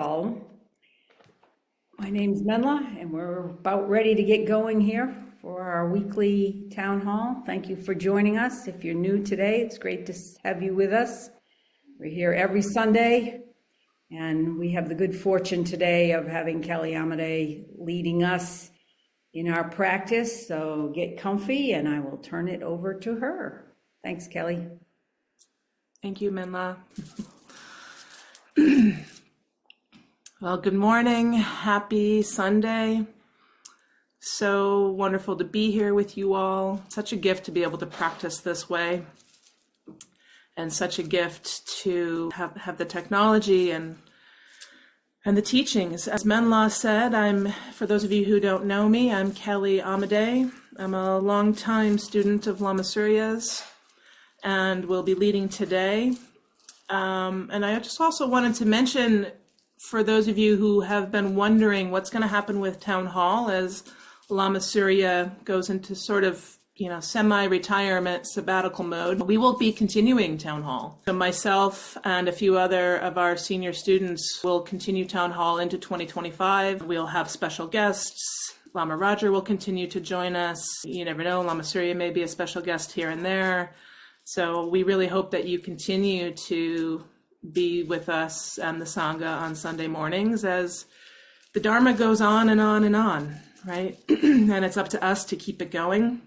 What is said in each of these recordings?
call. My name's Menla, and we're about ready to get going here for our weekly town hall. Thank you for joining us. If you're new today, it's great to have you with us. We're here every Sunday, and we have the good fortune today of having Kelley Amadei leading us in our practice. So get comfy, and I will turn it over to her. Thanks, Kelley. Thank you, Menla. Well, good morning. Happy Sunday. So wonderful to be here with you all. Such a gift to be able to practice this way, and such a gift to have the technology and the teachings. As Menla said, for those of you who don't know me, I'm Kelley Amadei. I'm a longtime student of Lama Surya's and will be leading today. And I just also wanted to mention, for those of you who have been wondering what's going to happen with Town Hall as Lama Surya goes into sort of, semi-retirement sabbatical mode, we will be continuing Town Hall. So myself and a few other of our senior students will continue Town Hall into 2025. We'll have special guests. Lama Roger will continue to join us. You never know, Lama Surya may be a special guest here and there. So we really hope that you continue to be with us and the Sangha on Sunday mornings as the Dharma goes on and on and on, right? And it's up to us to keep it going.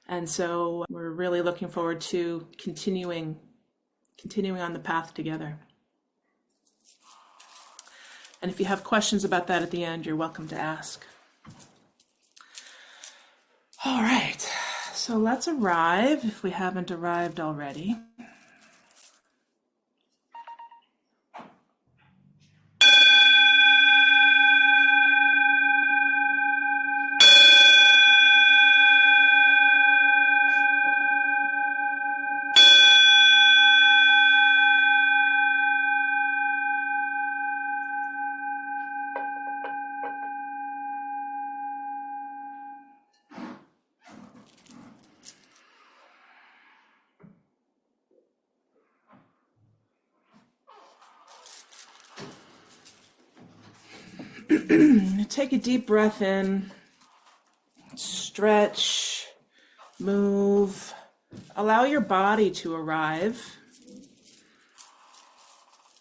And so we're really looking forward to continuing on the path together. And if you have questions about that at the end, you're welcome to ask. All right. So let's arrive, if we haven't arrived already. Take a deep breath in, stretch, move, allow your body to arrive.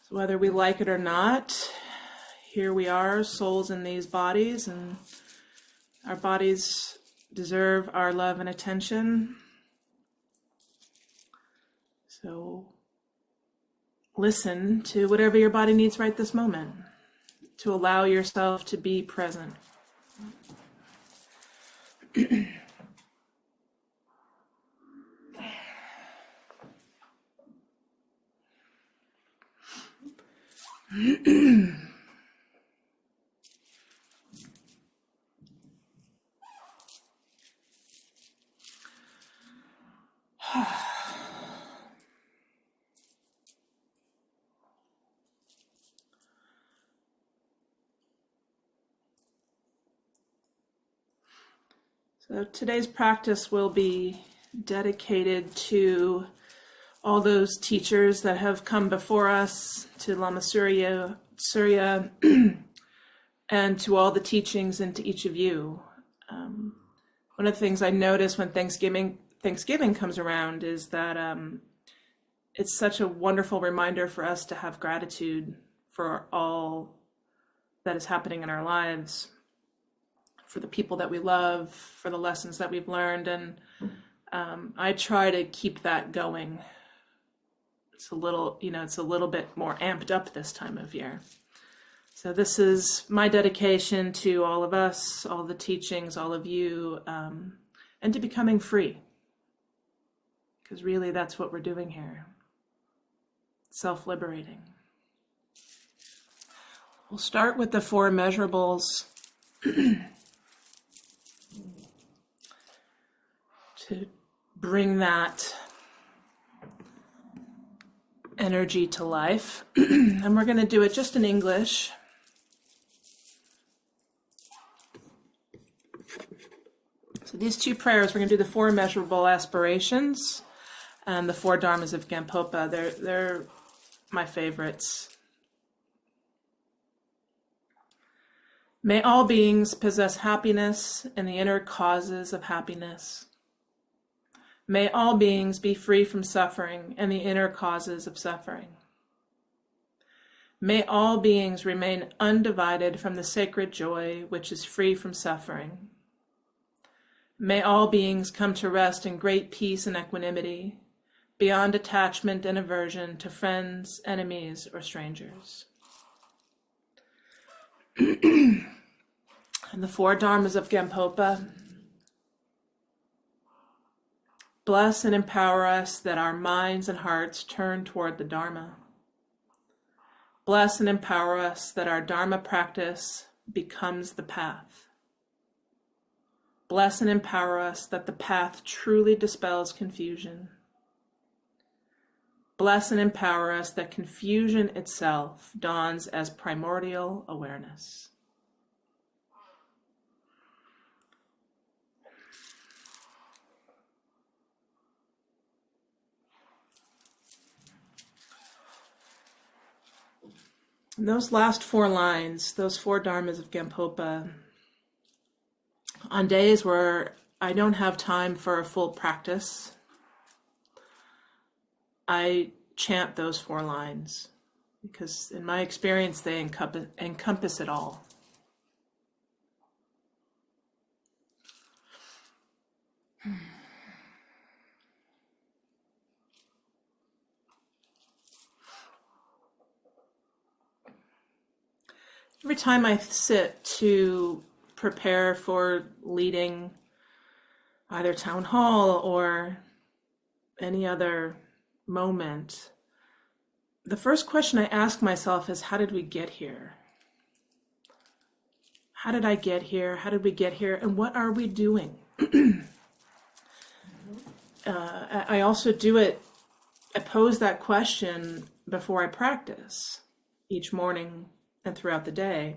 So whether we like it or not, here we are, souls in these bodies, and our bodies deserve our love and attention. So listen to whatever your body needs right this moment, to allow yourself to be present. So today's practice will be dedicated to all those teachers that have come before us, to Lama Surya, and to all the teachings, and to each of you. One of the things I notice when Thanksgiving comes around is that it's such a wonderful reminder for us to have gratitude for all that is happening in our lives, for the people that we love, for the lessons that we've learned. And I try to keep that going. It's a little bit more amped up this time of year. So this is my dedication to all of us, all the teachings, all of you, and to becoming free. Because really that's what we're doing here. Self-liberating. We'll start with the four measurables. To bring that energy to life. And we're going to do it just in English. So these two prayers, we're going to do the four measurable aspirations and the four dharmas of Gampopa. They're my favorites. May all beings possess happiness and the inner causes of happiness. May all beings be free from suffering and the inner causes of suffering. May all beings remain undivided from the sacred joy which is free from suffering. May all beings come to rest in great peace and equanimity, beyond attachment and aversion to friends, enemies, or strangers. And the four dharmas of Gampopa. Bless and empower us that our minds and hearts turn toward the Dharma. Bless and empower us that our Dharma practice becomes the path. Bless and empower us that the path truly dispels confusion. Bless and empower us that confusion itself dawns as primordial awareness. And those last four lines, those four dharmas of Gampopa, on days where I don't have time for a full practice, I chant those four lines because in my experience, they encompass it all. Every time I sit to prepare for leading either town hall or any other moment, the first question I ask myself is, how did we get here? How did I get here? How did we get here? And what are we doing? I also I pose that question before I practice each morning and throughout the day.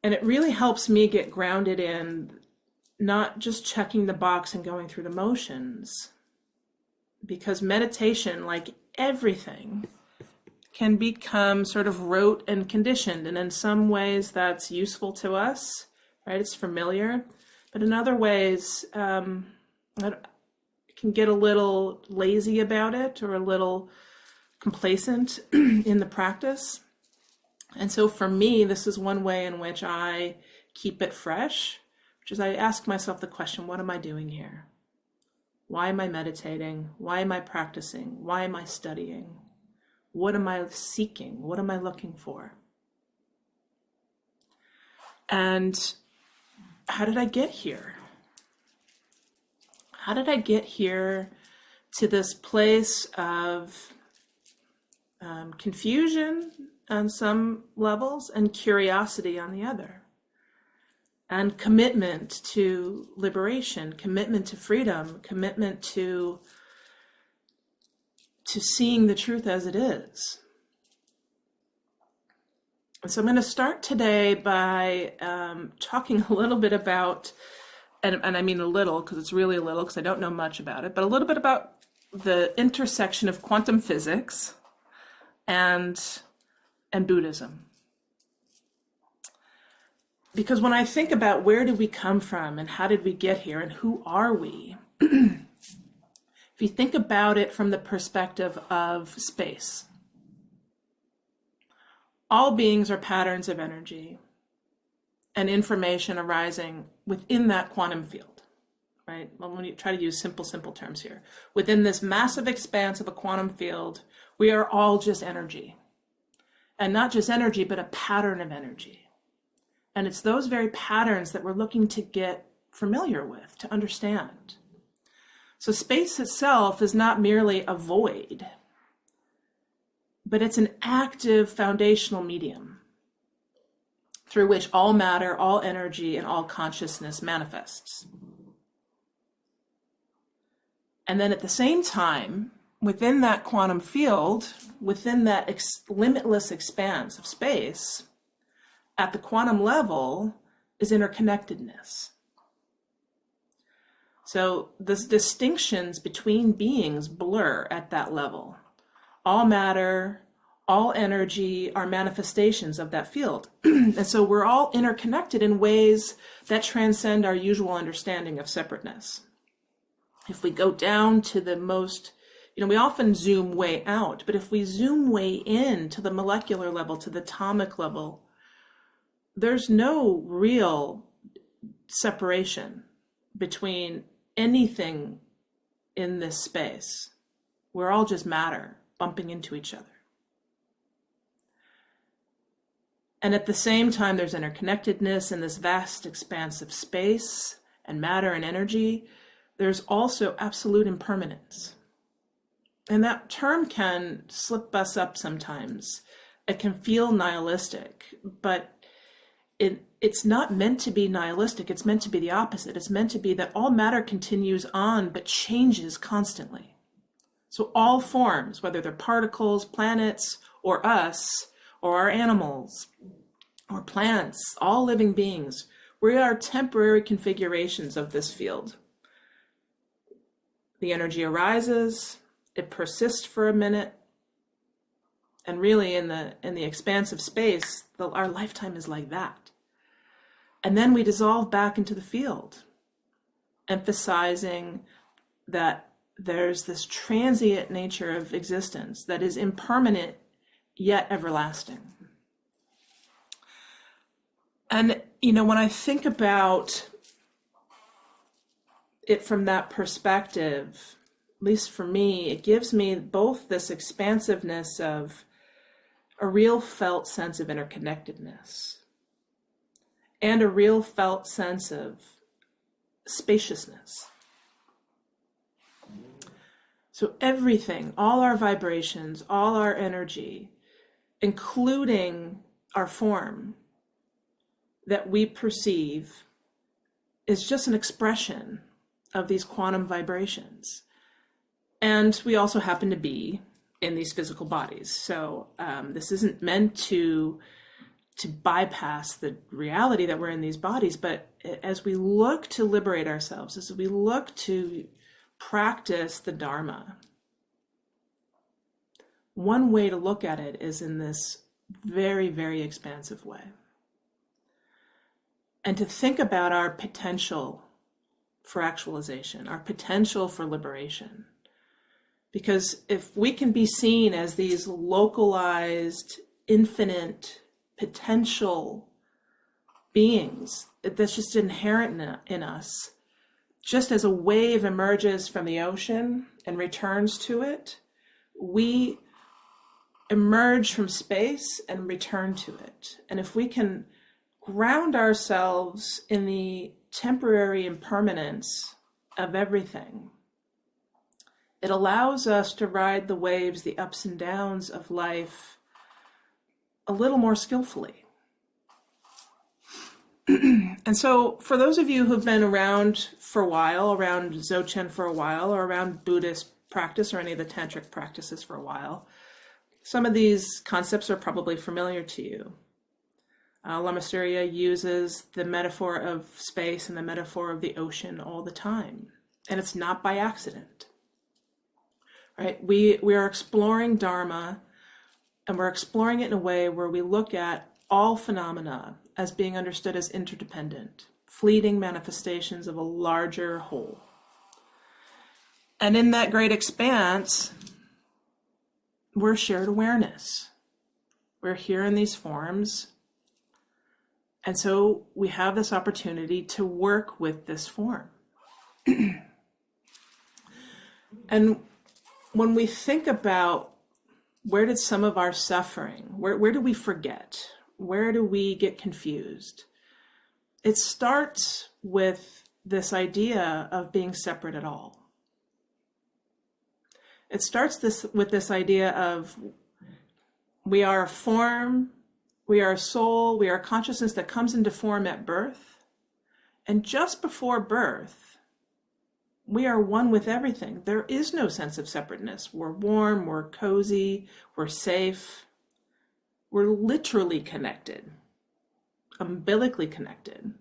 And it really helps me get grounded in not just checking the box and going through the motions, because meditation, like everything, can become sort of rote and conditioned. And in some ways that's useful to us, right? It's familiar. But in other ways, I can get a little lazy about it or a little complacent in the practice. And so for me, this is one way in which I keep it fresh, which is I ask myself the question, what am I doing here? Why am I meditating? Why am I practicing? Why am I studying? What am I seeking? What am I looking for? And how did I get here? How did I get here to this place of confusion on some levels and curiosity on the other, and commitment to liberation, commitment to freedom, commitment to seeing the truth as it is? And so I'm going to start today by talking a little bit about, and I mean a little because it's really a little because I don't know much about it, but a little bit about the intersection of quantum physics and Buddhism. Because when I think about where did we come from and how did we get here and who are we, if you think about it from the perspective of space, all beings are patterns of energy and information arising within that quantum field, right? Well, when you try to use simple terms here, within this massive expanse of a quantum field, we are all just energy. And not just energy, but a pattern of energy. And it's those very patterns that we're looking to get familiar with, to understand. So space itself is not merely a void, but it's an active foundational medium through which all matter, all energy, and all consciousness manifests. And then at the same time, within that quantum field, within that limitless expanse of space, at the quantum level is interconnectedness. So the distinctions between beings blur at that level. All matter, all energy are manifestations of that field. And so we're all interconnected in ways that transcend our usual understanding of separateness. If we go down to the most, we often zoom way out, but if we zoom way in to the molecular level, to the atomic level, there's no real separation between anything in this space. We're all just matter bumping into each other. And at the same time, there's interconnectedness in this vast expanse of space and matter and energy. There's also absolute impermanence. And that term can slip us up sometimes. It can feel nihilistic, but it's not meant to be nihilistic. It's meant to be the opposite. It's meant to be that all matter continues on, but changes constantly. So all forms, whether they're particles, planets, or us, or our animals, or plants, all living beings, we are temporary configurations of this field. The energy arises, it persists for a minute, and really in the expanse of space, our lifetime is like that. And then we dissolve back into the field, emphasizing that there's this transient nature of existence that is impermanent yet everlasting. And, when I think about it from that perspective, at least for me, it gives me both this expansiveness of a real felt sense of interconnectedness and a real felt sense of spaciousness. So everything, all our vibrations, all our energy, including our form that we perceive, is just an expression of these quantum vibrations. And we also happen to be in these physical bodies. So this isn't meant to bypass the reality that we're in these bodies, but as we look to liberate ourselves, as we look to practice the Dharma, one way to look at it is in this very, very expansive way. And to think about our potential for actualization, our potential for liberation. Because if we can be seen as these localized, infinite, potential beings, that's just inherent in us, just as a wave emerges from the ocean and returns to it, we emerge from space and return to it. And if we can ground ourselves in the temporary impermanence of everything, it allows us to ride the waves, the ups and downs of life a little more skillfully. And so for those of you who've been around for a while, around Dzogchen for a while, or around Buddhist practice or any of the tantric practices for a while, some of these concepts are probably familiar to you. Lama Surya uses the metaphor of space and the metaphor of the ocean all the time. And it's not by accident. Right? We are exploring Dharma, and we're exploring it in a way where we look at all phenomena as being understood as interdependent, fleeting manifestations of a larger whole. And in that great expanse, we're shared awareness. We're here in these forms. And so we have this opportunity to work with this form. And when we think about where did some of our suffering, where do we forget? Where do we get confused? It starts with this idea of being separate at all. It starts with this idea of we are a form, we are a soul, we are a consciousness that comes into form at birth. And just before birth, we are one with everything. There is no sense of separateness. We're warm, we're cozy, we're safe. We're literally connected, umbilically connected.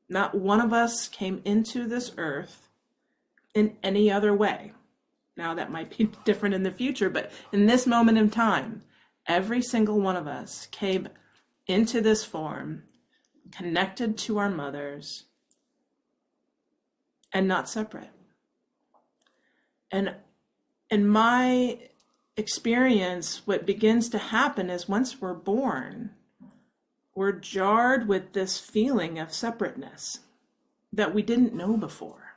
Not one of us came into this earth in any other way. Now that might be different in the future, but in this moment in time, every single one of us came into this form, connected to our mothers, and not separate. And in my experience, what begins to happen is once we're born, we're jarred with this feeling of separateness that we didn't know before.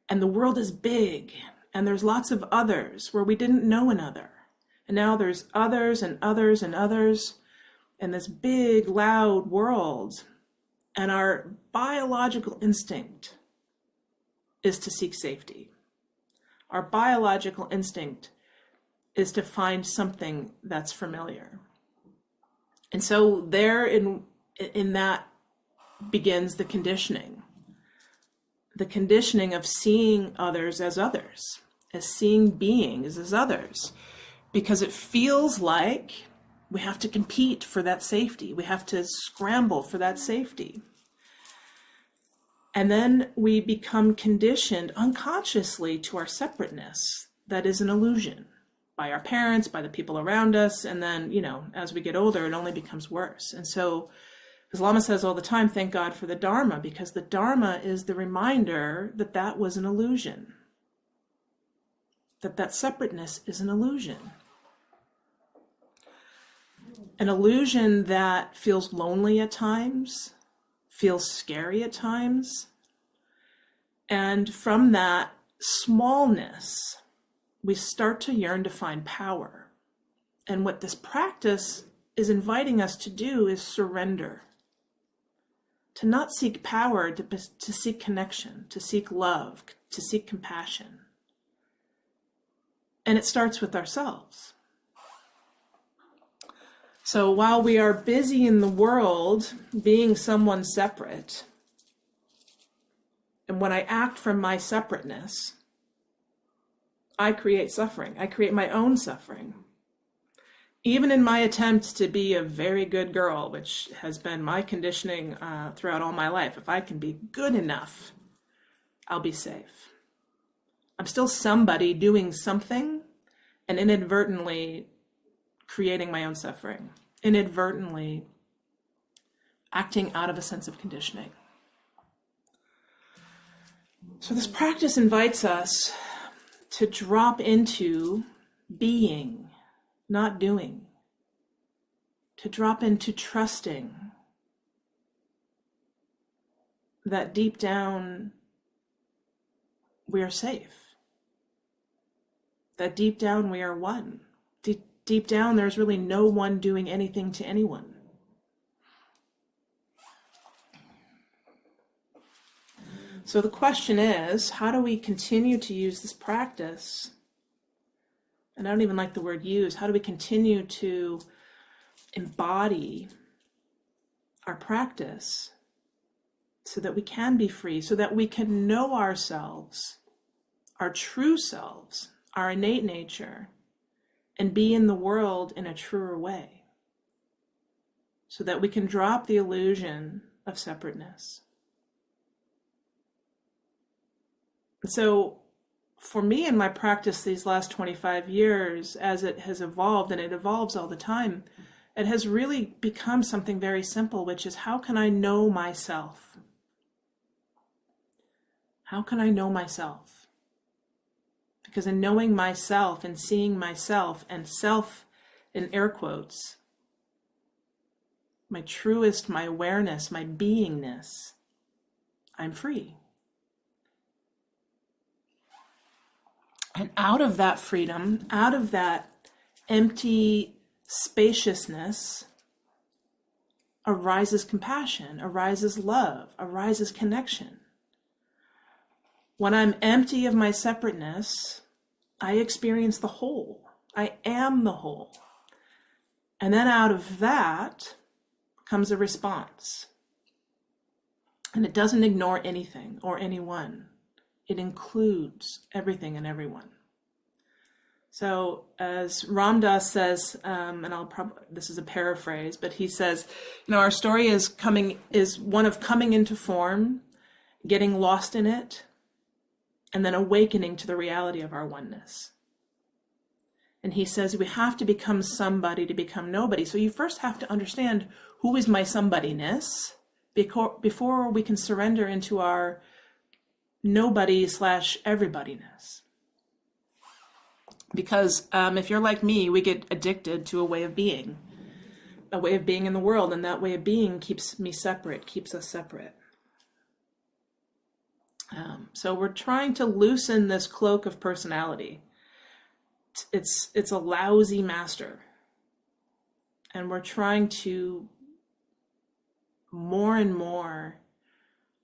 And the world is big, and there's lots of others where we didn't know another. And now there's others and others and others in this big, loud world. And our biological instinct is to seek safety. Our biological instinct is to find something that's familiar. And so there in that begins the conditioning of seeing others, as seeing beings as others, because it feels like we have to compete for that safety. We have to scramble for that safety. And then we become conditioned unconsciously to our separateness. That is an illusion by our parents, by the people around us. And then, as we get older, it only becomes worse. And so, as Lama says all the time, thank God for the Dharma, because the Dharma is the reminder that that was an illusion. That separateness is an illusion. An illusion that feels lonely at times, feels scary at times. And from that smallness, we start to yearn to find power. And what this practice is inviting us to do is surrender. To not seek power, to seek connection, to seek love, to seek compassion. And it starts with ourselves. So while we are busy in the world being someone separate, and when I act from my separateness, I create suffering. I create my own suffering. Even in my attempt to be a very good girl, which has been my conditioning throughout all my life, if I can be good enough, I'll be safe. I'm still somebody doing something and inadvertently creating my own suffering, inadvertently acting out of a sense of conditioning. So this practice invites us to drop into being, not doing, to drop into trusting that deep down we are safe, that deep down we are one. Deep down there's really no one doing anything to anyone. So the question is, how do we continue to use this practice? And I don't even like the word use. How do we continue to embody our practice so that we can be free, so that we can know ourselves, our true selves, our innate nature, and be in the world in a truer way, so that we can drop the illusion of separateness. And so for me in my practice these last 25 years, as it has evolved, and it evolves all the time, it has really become something very simple, which is, how can I know myself? How can I know myself? Because in knowing myself and seeing myself, and self in air quotes, my truest, my awareness, my beingness, I'm free. And out of that freedom, out of that empty spaciousness, arises compassion, arises love, arises connection. When I'm empty of my separateness, I experience the whole. I am the whole. And then out of that comes a response. And it doesn't ignore anything or anyone. It includes everything and everyone. So as Ram Dass says, and this is a paraphrase, but he says, our story is one of coming into form, getting lost in it, and then awakening to the reality of our oneness. And he says we have to become somebody to become nobody. So you first have to understand, who is my somebodyness before we can surrender into our nobody/everybodyness. Because if you're like me, we get addicted to a way of being in the world, and that way of being keeps me separate, keeps us separate. So we're trying to loosen this cloak of personality. It's a lousy master, and we're trying to more and more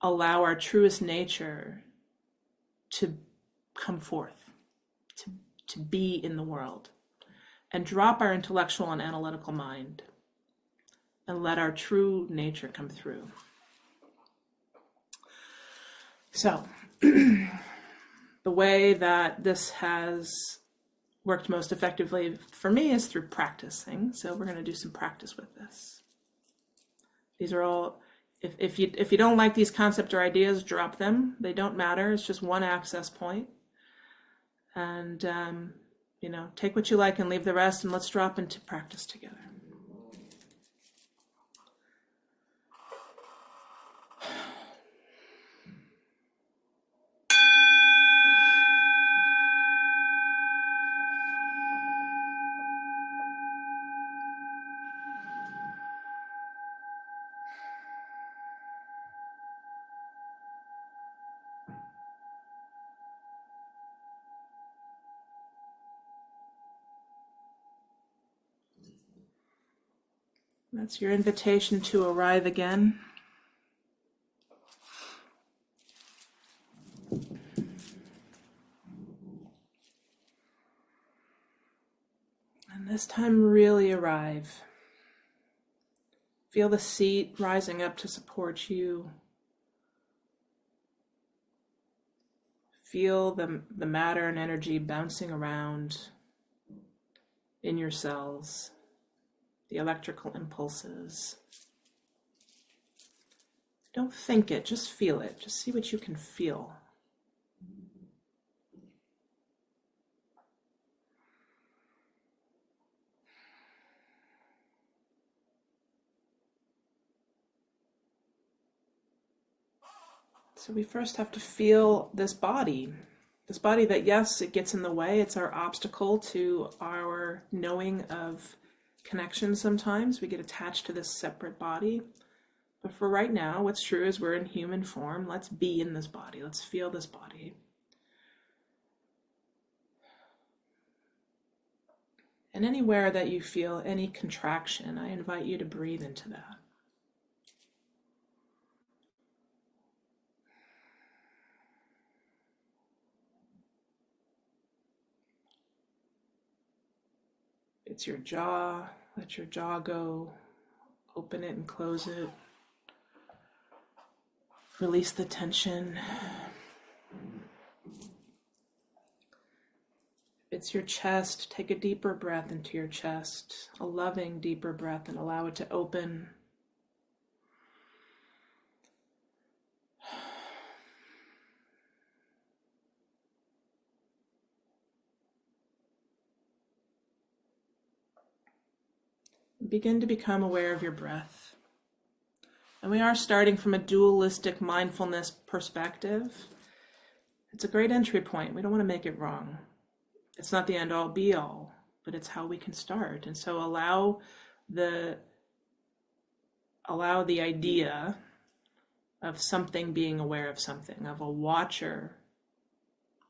allow our truest nature to come forth, to be in the world, and drop our intellectual and analytical mind and let our true nature come through. So the way that this has worked most effectively for me is through practicing. So we're going to do some practice with this. These are all, if you don't like these concepts or ideas, drop them. They don't matter. It's just one access point. And, take what you like and leave the rest, and let's drop into practice together. That's your invitation to arrive again. And this time, really arrive. Feel the seat rising up to support you. Feel the matter and energy bouncing around in your cells. The electrical impulses. Don't think it, just feel it. Just see what you can feel. So we first have to feel this body that, yes, it gets in the way. It's our obstacle to our knowing of connection. Sometimes we get attached to this separate body, but for right now, what's true is we're in human form. Let's be in this body. Let's feel this body. And anywhere that you feel any contraction, I invite you to breathe into that. It's your jaw. Let your jaw go. Open it and close it. Release the tension. It's your chest. Take a deeper breath into your chest, a loving, deeper breath, and allow it to open. Begin to become aware of your breath. And we are starting from a dualistic mindfulness perspective. It's a great entry point. We don't want to make it wrong. It's not the end all be all, but it's how we can start. And so allow the idea of something being aware of something, of a watcher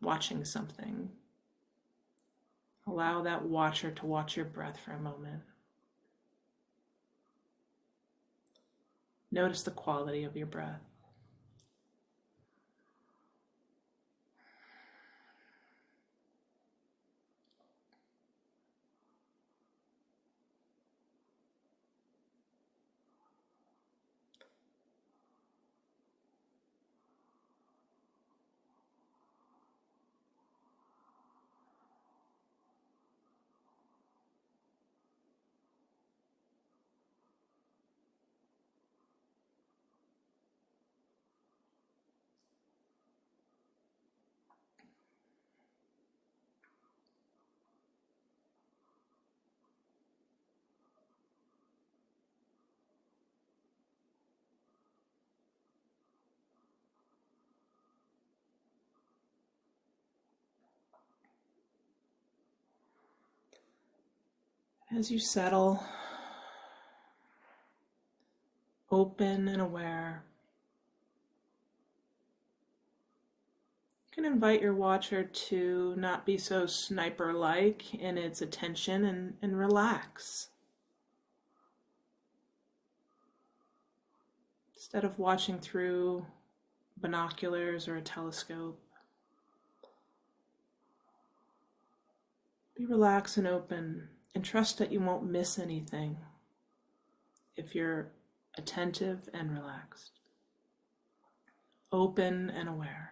watching something. Allow that watcher to watch your breath for a moment. Notice the quality of your breath. As you settle, open and aware, you can invite your watcher to not be so sniper-like in its attention and relax. Instead of watching through binoculars or a telescope, be relaxed and open and trust that you won't miss anything if you're attentive and relaxed, open and aware.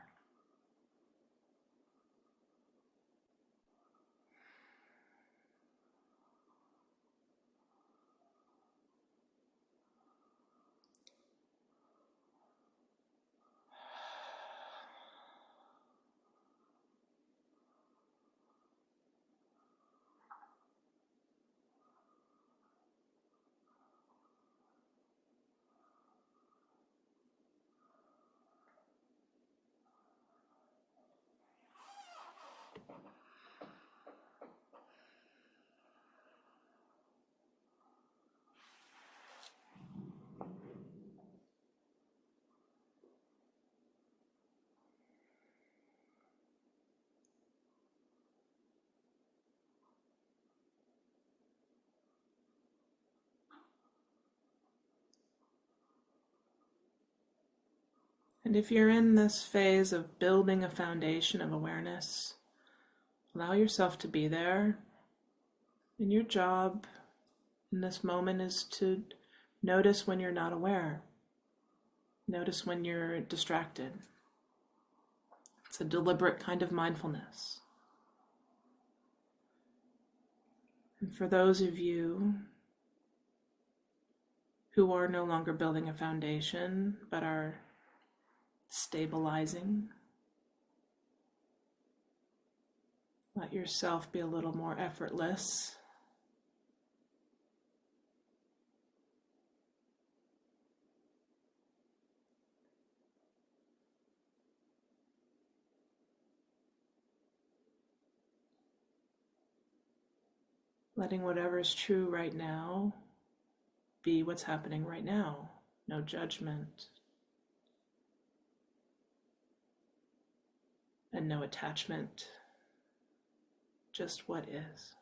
And if you're in this phase of building a foundation of awareness, allow yourself to be there. And your job in this moment is to notice when you're not aware. Notice when you're distracted. It's a deliberate kind of mindfulness. And for those of you who are no longer building a foundation, but are stabilizing, let yourself be a little more effortless. Letting whatever is true right now be what's happening right now. No judgment. And no attachment. Just what is.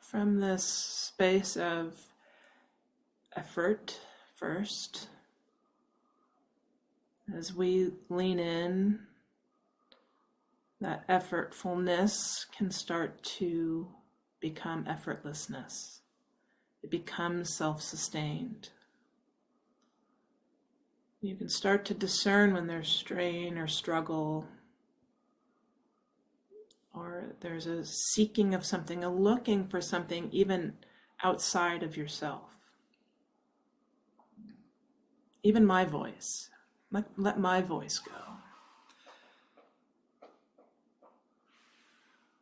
From this space of effort first, as we lean in, that effortfulness can start to become effortlessness. It becomes self-sustained. You can start to discern when there's strain or struggle, or there's a seeking of something, a looking for something even outside of yourself. Even my voice. Let my voice go.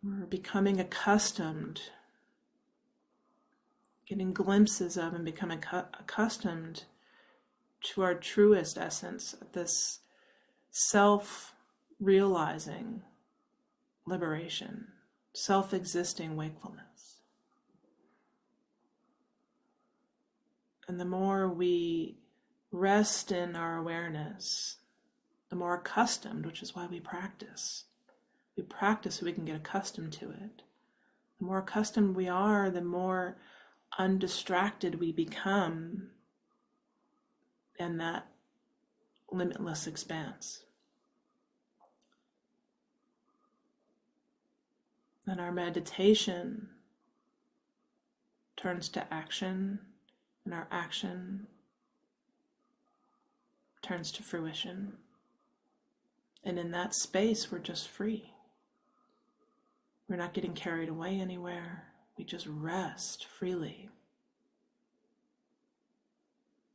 We're becoming accustomed, getting glimpses of and becoming accustomed to our truest essence, this self-realizing liberation, self-existing wakefulness. And the more we rest in our awareness, the more accustomed, which is why we practice. We practice so we can get accustomed to it. The more accustomed we are, the more undistracted we become in that limitless expanse. And our meditation turns to action, and our action turns to fruition. And in that space, we're just free. We're not getting carried away anywhere. We just rest freely.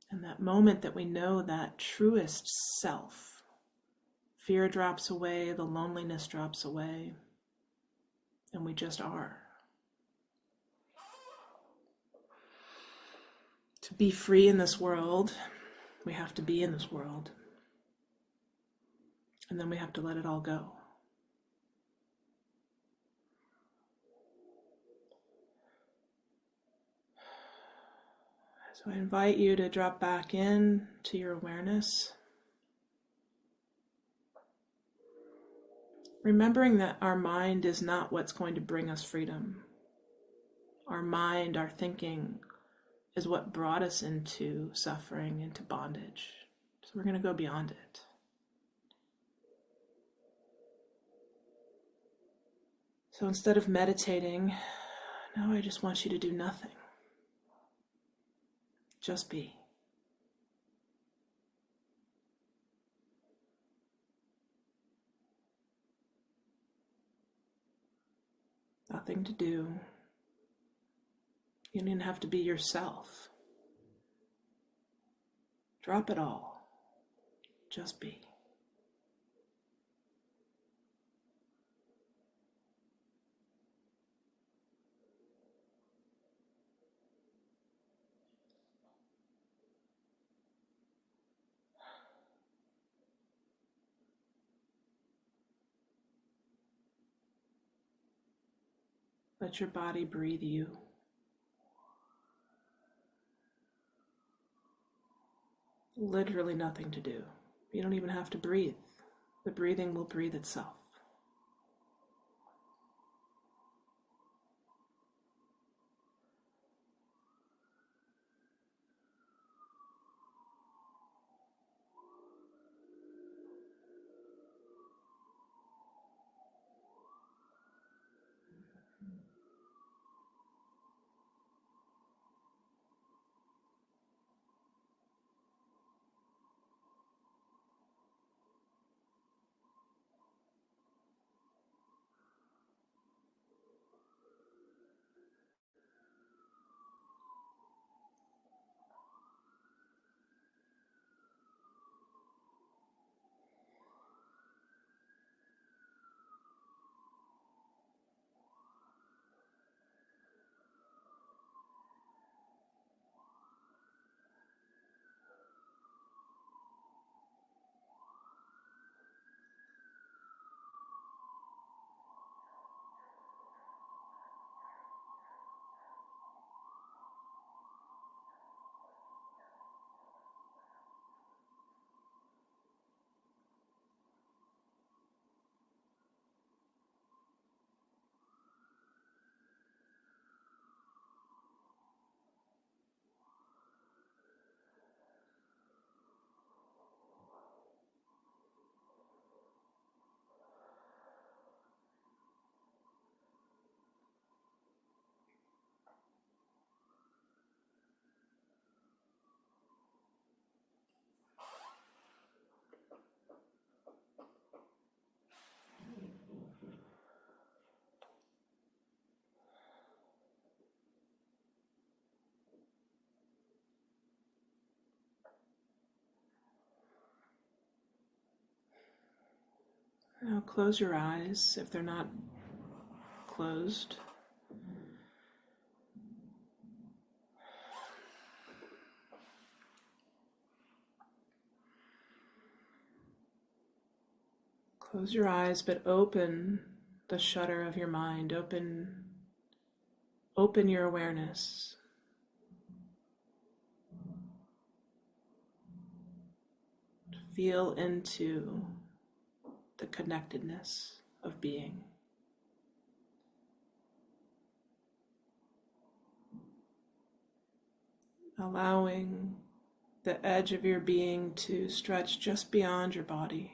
And that moment that we know that truest self, fear drops away, the loneliness drops away, and we just are. To be free in this world, we have to be in this world. And then we have to let it all go. So I invite you to drop back in to your awareness. Remembering that our mind is not what's going to bring us freedom. Our mind, our thinking, is what brought us into suffering, into bondage. So we're going to go beyond it. So instead of meditating, now I just want you to do nothing. Just be. Nothing to do. You don't even have to be yourself. Drop it all. Just be. Let your body breathe you. Literally nothing to do. You don't even have to breathe. The breathing will breathe itself. Now close your eyes if they're not closed. Close your eyes, but open the shutter of your mind. Open your awareness. Feel into the connectedness of being. Allowing the edge of your being to stretch just beyond your body.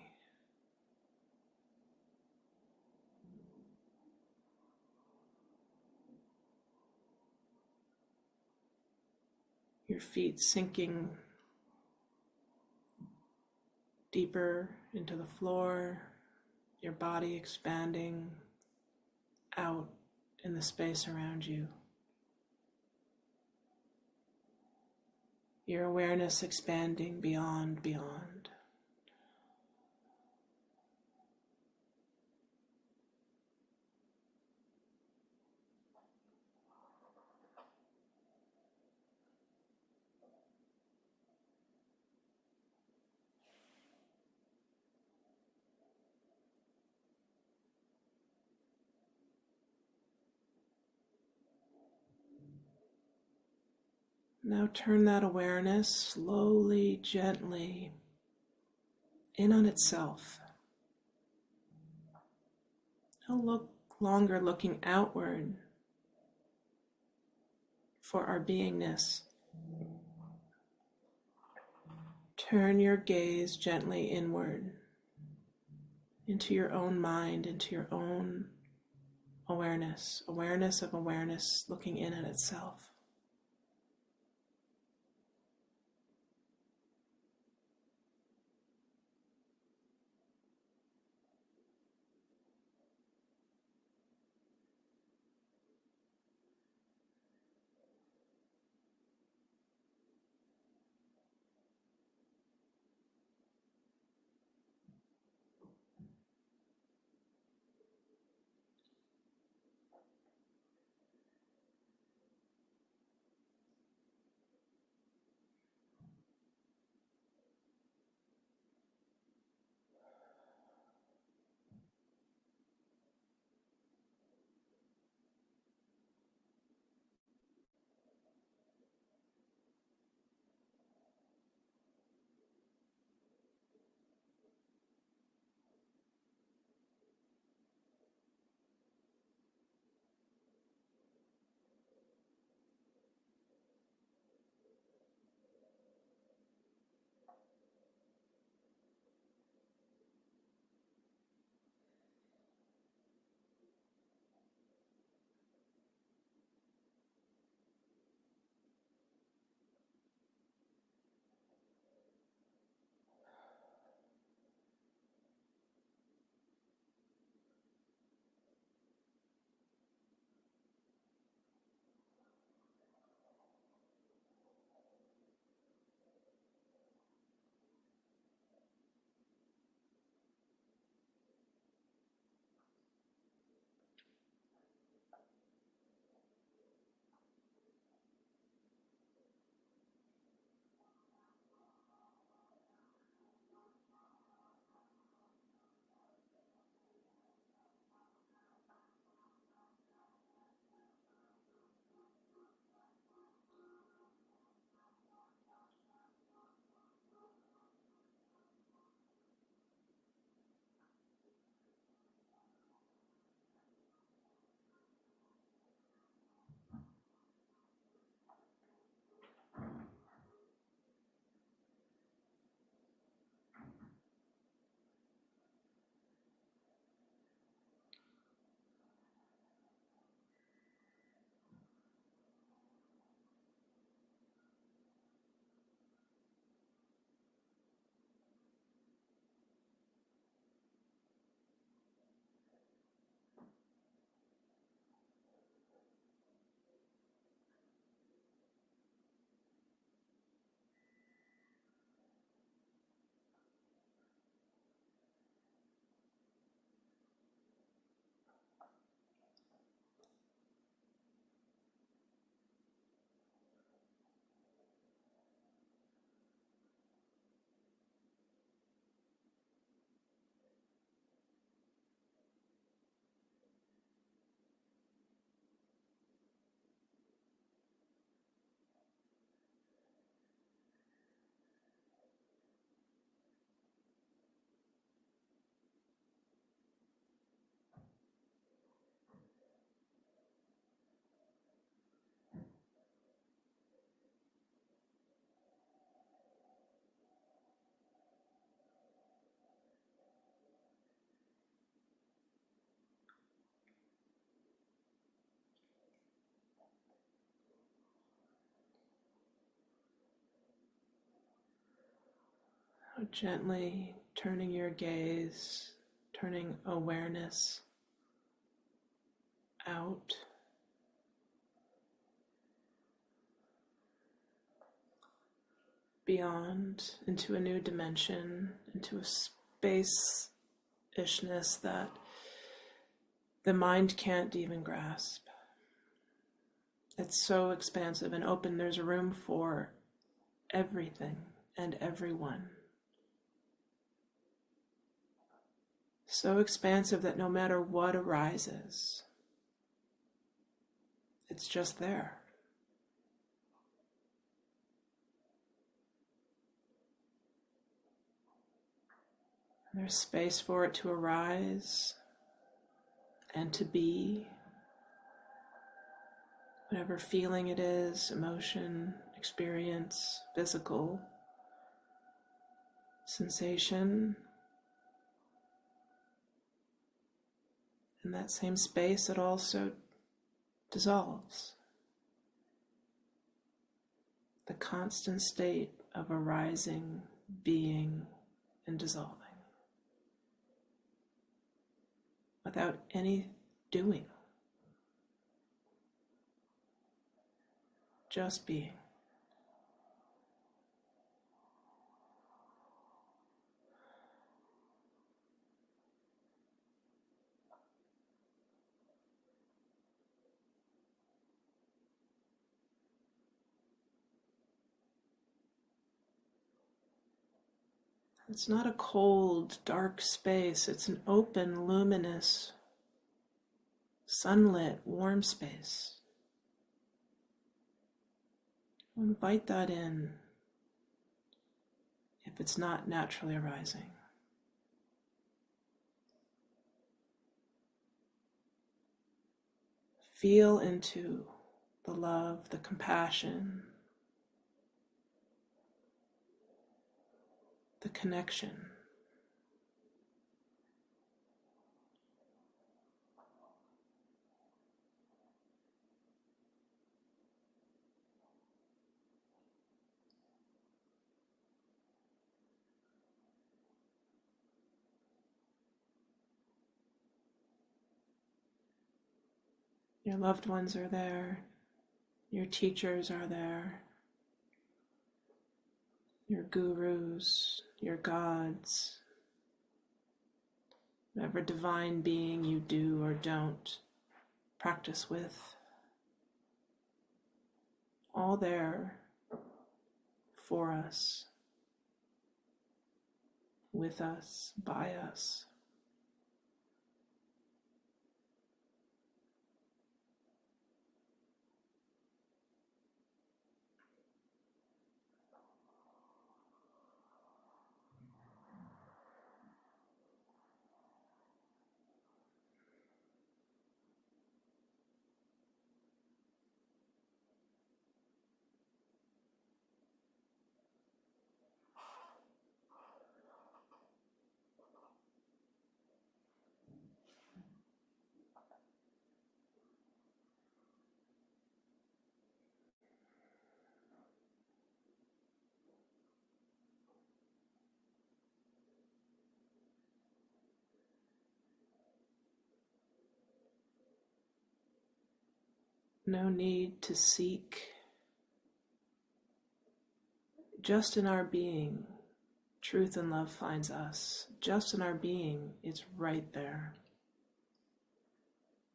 Your feet sinking deeper into the floor, your body expanding out in the space around you. Your awareness expanding beyond. Now turn that awareness slowly, gently in on itself. No longer looking outward for our beingness. Turn your gaze gently inward into your own mind, into your own awareness of awareness looking in at itself. Now gently turning your gaze, turning awareness out. Beyond, into a new dimension, into a space-ishness that the mind can't even grasp. It's so expansive and open. There's room for everything and everyone. So expansive that no matter what arises, it's just there. There's space for it to arise and to be. Whatever feeling it is, emotion, experience, physical sensation. In that same space, it also dissolves. The constant state of arising, being, and dissolving. Without any doing. Just being. It's not a cold, dark space. It's an open, luminous, sunlit, warm space. Invite that in if it's not naturally arising. Feel into the love, the compassion, the connection. Your loved ones are there. Your teachers are there. Your gurus, your gods, whatever divine being you do or don't practice with, all there for us, with us, by us. No need to seek. Just in our being, truth and love finds us. Just in our being, it's right there,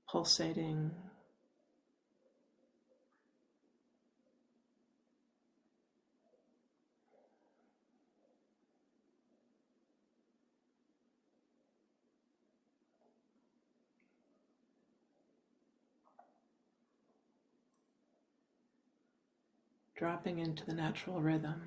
pulsating. Dropping into the natural rhythm.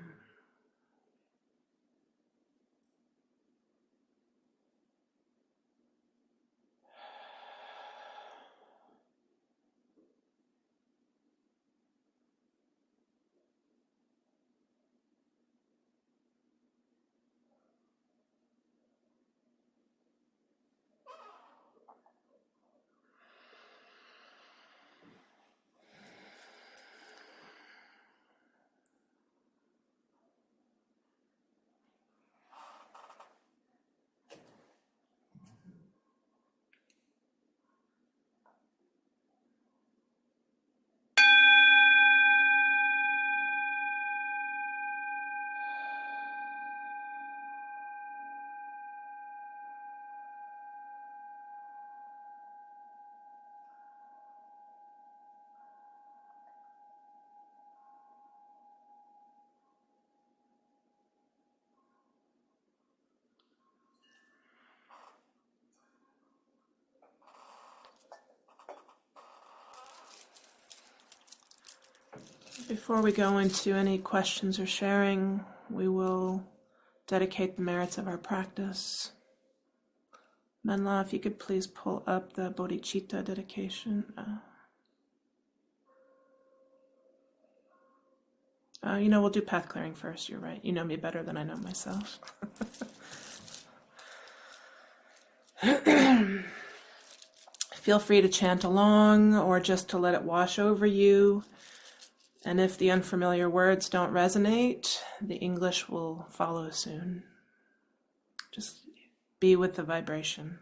Before we go into any questions or sharing, we will dedicate the merits of our practice. Menla, if you could please pull up the bodhicitta dedication. We'll do path clearing first. You're right. You know me better than I know myself. Feel free to chant along or just to let it wash over you. And if the unfamiliar words don't resonate, the English will follow soon. Just be with the vibration.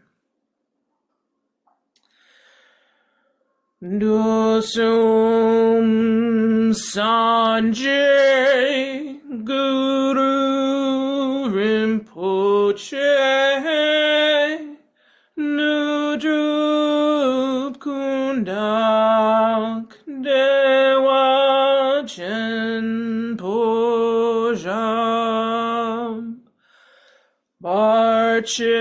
Dosum Sanjay Guru Rinpoche Nudrup Kundak Dewa Chen Pojam Barche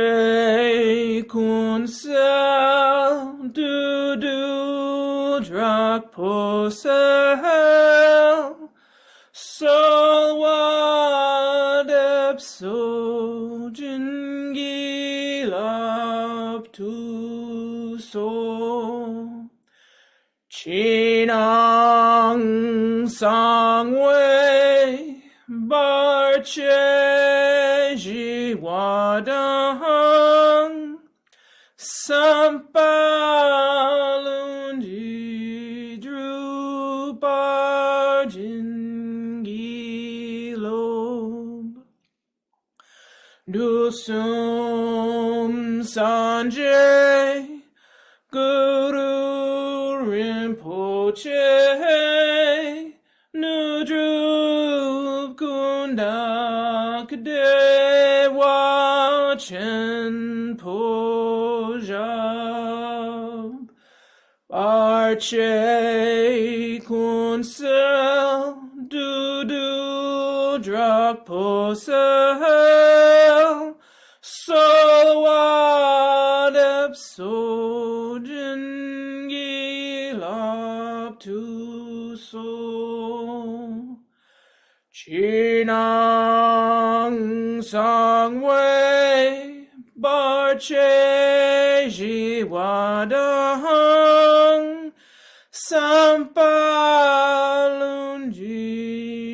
Kunsel Dudu Drak Posel Solwadep Sojin Gilap Tu So Chinang Sangwei Barche Jiwadang Sampalunji Druparjin Gilob Dusum Sanjay Guru Rinpoche Nudrup Kundak Dewa Chen Pojab Arche Kunsel Dudu Drak Posel Solwadep Sojin Gilap Tu So Chinang Sangwei Barche Jiwadang Sampalunji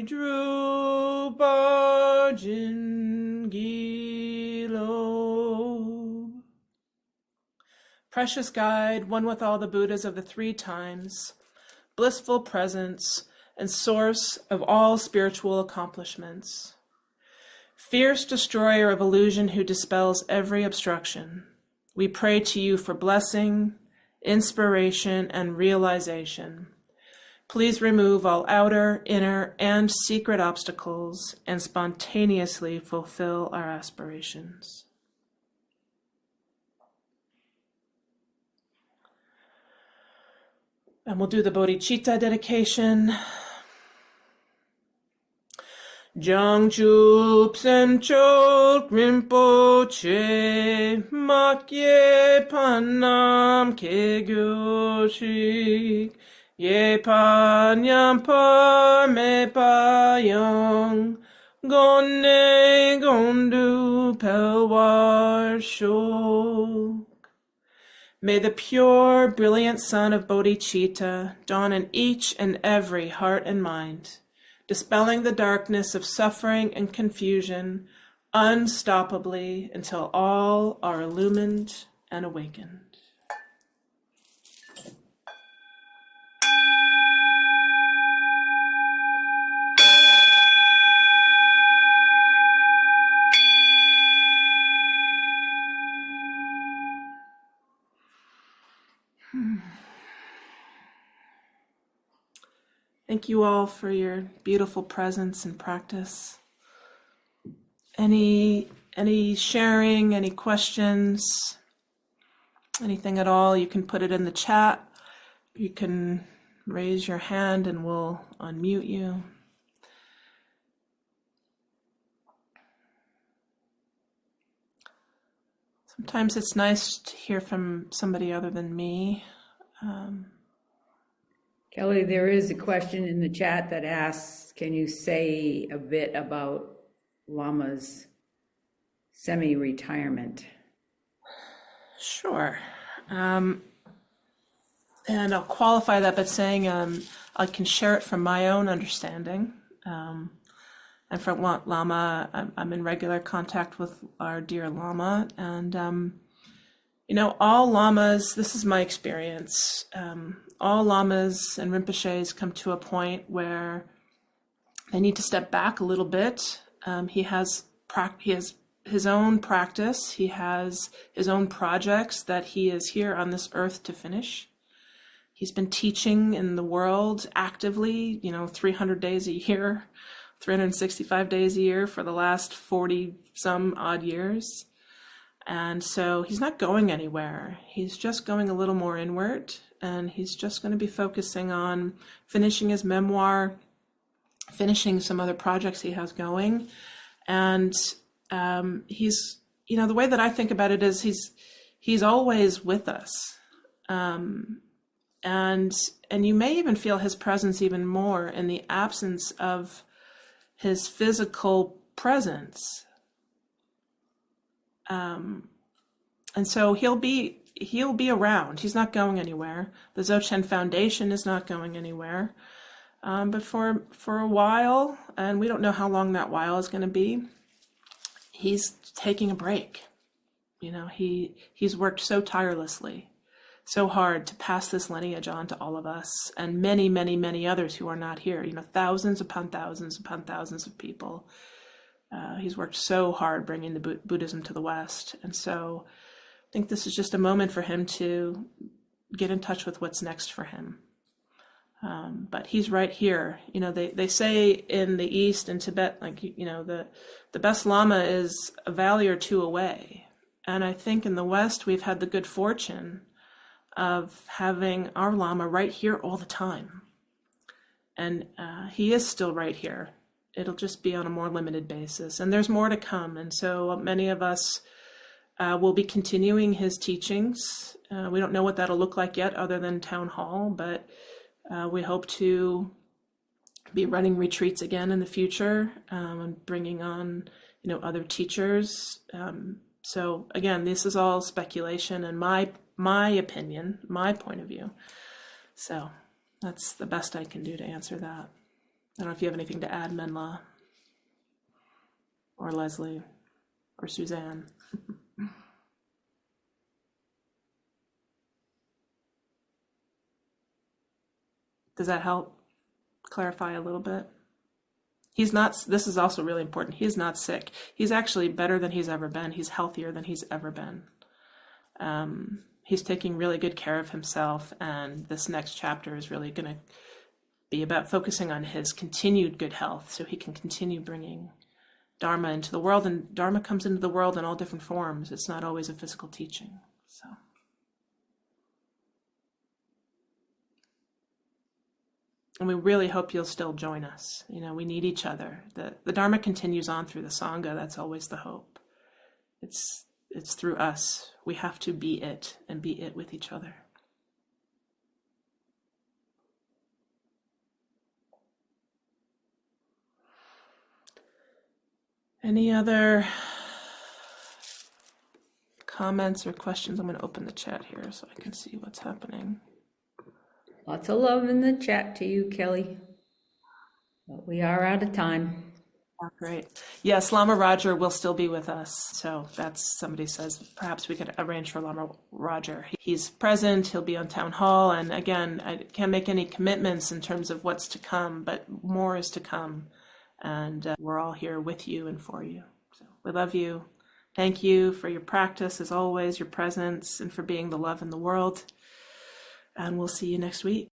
Druparjin Gilo. Precious guide, one with all the Buddhas of the three times, blissful presence, and source of all spiritual accomplishments. Fierce destroyer of illusion who dispels every obstruction, we pray to you for blessing, inspiration, and realization. Please remove all outer, inner, and secret obstacles and spontaneously fulfill our aspirations. And we'll do the bodhicitta dedication. Jangchup Senchok Rinpoche Makye Panam Kegyoshik Ye Panyam Parme Payang Gonne Gondu Pelwar Shok. May the pure, brilliant sun of bodhicitta dawn in each and every heart and mind, dispelling the darkness of suffering and confusion unstoppably until all are illumined and awakened. Thank you all for your beautiful presence and practice. Any sharing, any questions, anything at all, you can put it in the chat. You can raise your hand and we'll unmute you. Sometimes it's nice to hear from somebody other than me. Kelly, there is a question in the chat that asks, can you say a bit about Lama's semi-retirement? Sure. And I'll qualify that by saying I can share it from my own understanding. And from Lama, I'm in regular contact with our dear Lama. And, all Lamas, this is my experience, all Lamas and Rinpoches come to a point where they need to step back a little bit. He has his own practice. He has his own projects that he is here on this earth to finish. He's been teaching in the world actively, 300 days a year, 365 days a year for the last 40 some odd years. And so he's not going anywhere. He's just going a little more inward, and he's just going to be focusing on finishing his memoir, finishing some other projects he has going. And he's, the way that I think about it is he's always with us. And you may even feel his presence even more in the absence of his physical presence. And so he'll be around. He's not going anywhere. The Dzogchen Foundation is not going anywhere. But for a while, and we don't know how long that while is going to be, he's taking a break. He's worked so tirelessly, so hard to pass this lineage on to all of us and many, many, many others who are not here. Thousands upon thousands upon thousands of people. He's worked so hard bringing the Buddhism to the West. And so I think this is just a moment for him to get in touch with what's next for him. But he's right here. They say in the East, in Tibet, the best Lama is a valley or two away. And I think in the West, we've had the good fortune of having our Lama right here all the time. And he is still right here. It'll just be on a more limited basis. And there's more to come. And so many of us will be continuing his teachings. We don't know what that'll look like yet other than town hall, but we hope to be running retreats again in the future and bringing on, other teachers. So again, this is all speculation and my opinion, my point of view. So that's the best I can do to answer that. I don't know if you have anything to add, Menla, or Leslie, or Suzanne. Does that help clarify a little bit? This is also really important, he's not sick. He's actually better than he's ever been. He's healthier than he's ever been. He's taking really good care of himself, and this next chapter is really going to be about focusing on his continued good health so he can continue bringing Dharma into the world. And Dharma comes into the world in all different forms. It's not always a physical teaching. So. And we really hope you'll still join us. We need each other. The Dharma continues on through the Sangha. That's always the hope. It's through us. We have to be it and be it with each other. Any other comments or questions? I'm going to open the chat here so I can see what's happening. Lots of love in the chat to you, Kelly. But we are out of time. Oh, great. Yes, Lama Roger will still be with us. So somebody says, perhaps we could arrange for Lama Roger. He's present, he'll be on town hall. And again, I can't make any commitments in terms of what's to come, but more is to come. And we're all here with you and for you. So we love you. Thank you for your practice, as always, your presence, and for being the love in the world. And we'll see you next week.